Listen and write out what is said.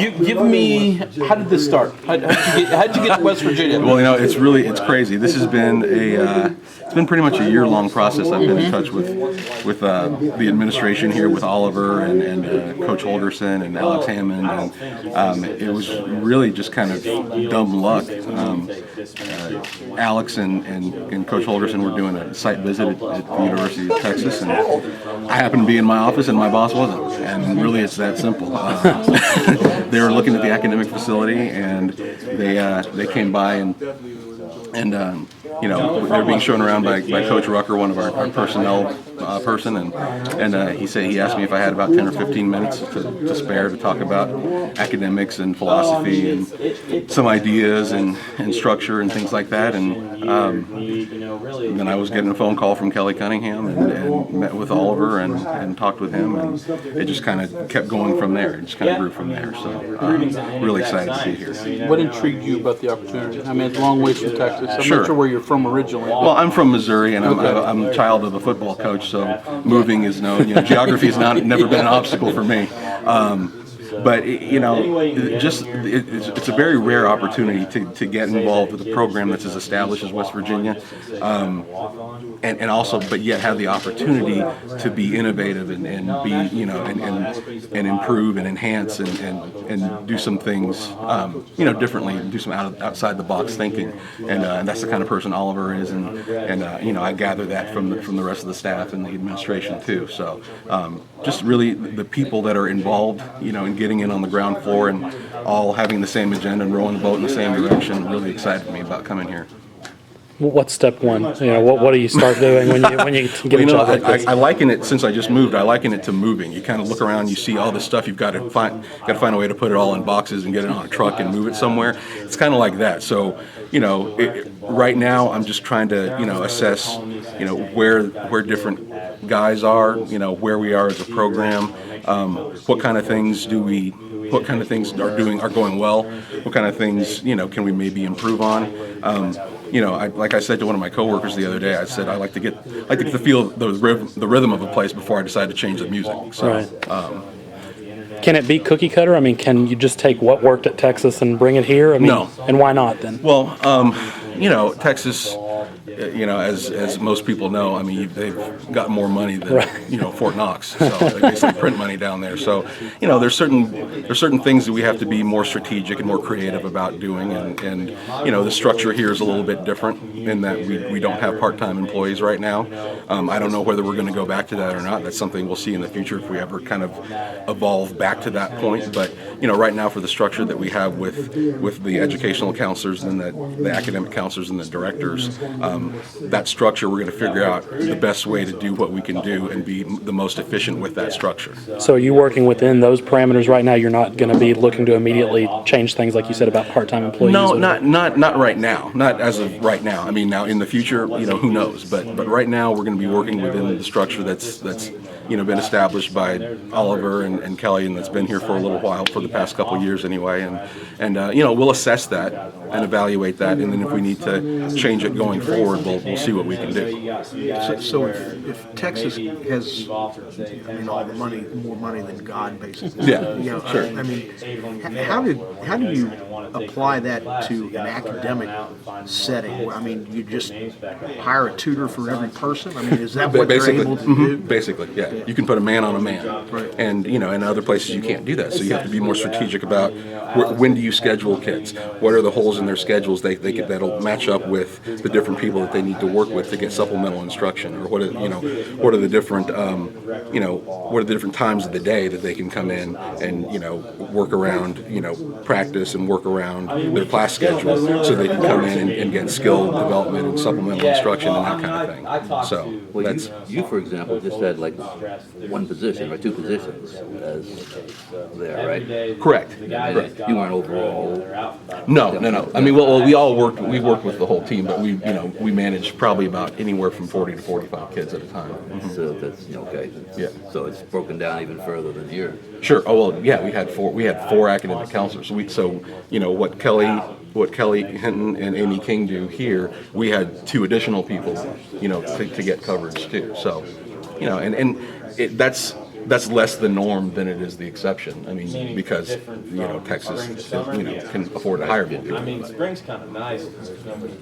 Give me, how did this start? How'd you get to West Virginia? Well, it's crazy. This has been it's been pretty much a year-long process. I've been in touch with the administration here, with Oliver and Coach Holderson and Alex Hammond, and it was really just kind of dumb luck. Alex and Coach Holderson were doing a site visit at the University of Texas, and I happened to be in my office, and my boss wasn't. And really, it's that simple. They were looking at the academic facility, and they came by and they were being shown around by Coach Rucker, one of our personnel person, and he asked me if I had about 10 or 15 minutes to spare to talk about academics and philosophy and some ideas and structure and things like that. And then I was getting a phone call from Kelly Cunningham and met with Oliver and talked with him, and it just kind of kept going from there. It just kind of grew from there. So really excited to be here. What intrigued you about the opportunity? I mean, it's a long ways from Texas. I'm not sure where you're from originally. Well, I'm from Missouri, and I'm a child of a football coach, so moving is geography has never been an obstacle for me. But it's a very rare opportunity to get involved with a program that's as established as West Virginia, and also, but yet have the opportunity to be innovative and be and improve and enhance and do some things differently, and do some outside the box thinking, and that's the kind of person Oliver is, and I gather that from the rest of the staff and the administration too. So just really the people that are involved, in getting in on the ground floor and all having the same agenda and rowing the boat in the same direction really excited me about coming here. What's step one? What do you start doing when you get a job like this? I liken it, since I just moved, I liken it to moving. You kind of look around, you see all this stuff, you've got to find a way to put it all in boxes and get it on a truck and move it somewhere. It's kind of like that. So, right now I'm just trying to, assess, where different guys are, where we are as a program, what kind of things are going well, what kind of things, can we maybe improve on. Like I said to one of my coworkers the other day, I said I like to get to feel the rhythm of a place before I decide to change the music. So, right. Can it be cookie cutter? I mean, can you just take what worked at Texas and bring it here? I mean, no. And why not then? Well, Texas, as most people know, I mean, they've got more money than Fort Knox. So they basically print money down there. So there's certain things that we have to be more strategic and more creative about doing, and the structure here is a little bit different in that we don't have part-time employees right now. I don't know whether we're going to go back to that or not. That's something we'll see in the future if we ever kind of evolve back to that point. But right now, for the structure that we have with the educational counselors and the academic counselors and the directors, that structure, we're going to figure out the best way to do what we can do and be the most efficient with that structure. So are you working within those parameters right now? You're not going to be looking to immediately change things like you said about part-time employees? No, not right now. Not as of right now. I mean, now in the future, who knows? But right now, we're going to be working within the structure that's been established by Oliver and Kelly, and that's been here for a little while, for the past couple of years anyway. And we'll assess that and evaluate that, and then if we need to change it going forward, we'll see what we can do. So if Texas has, all the money, more money than God, basically. Yeah, sure. I mean, how do you apply that to an academic setting? I mean, you just hire a tutor for every person? I mean, is that what they're able to do? Basically, yeah. You can put a man on a man. Right. And, in other places you can't do that. So you have to be more strategic about when do you schedule kids? What are the holes in their schedules that'll match up with the different people that they need to work with to get supplemental instruction? Or what are the different times of the day that they can come in and, work around, practice and work around their class schedule so they can come in and get skill development and supplemental instruction and that kind of thing. So that's... You, for example, just had like one position or two positions as there, right? Correct. You weren't overall. No. I mean, we worked with the whole team, but we managed probably about anywhere from 40 to 45 kids at a time. Mm-hmm. So that's okay. Yeah. So it's broken down even further than here. Sure. Oh well, yeah. We had four academic counselors. What Kelly Hinton and Amy King do here, we had two additional people, to get coverage too. So, that's that's less the norm than it is the exception. I mean, because Texas, can afford to hire more people. I mean, spring's kind of nice. There's nobody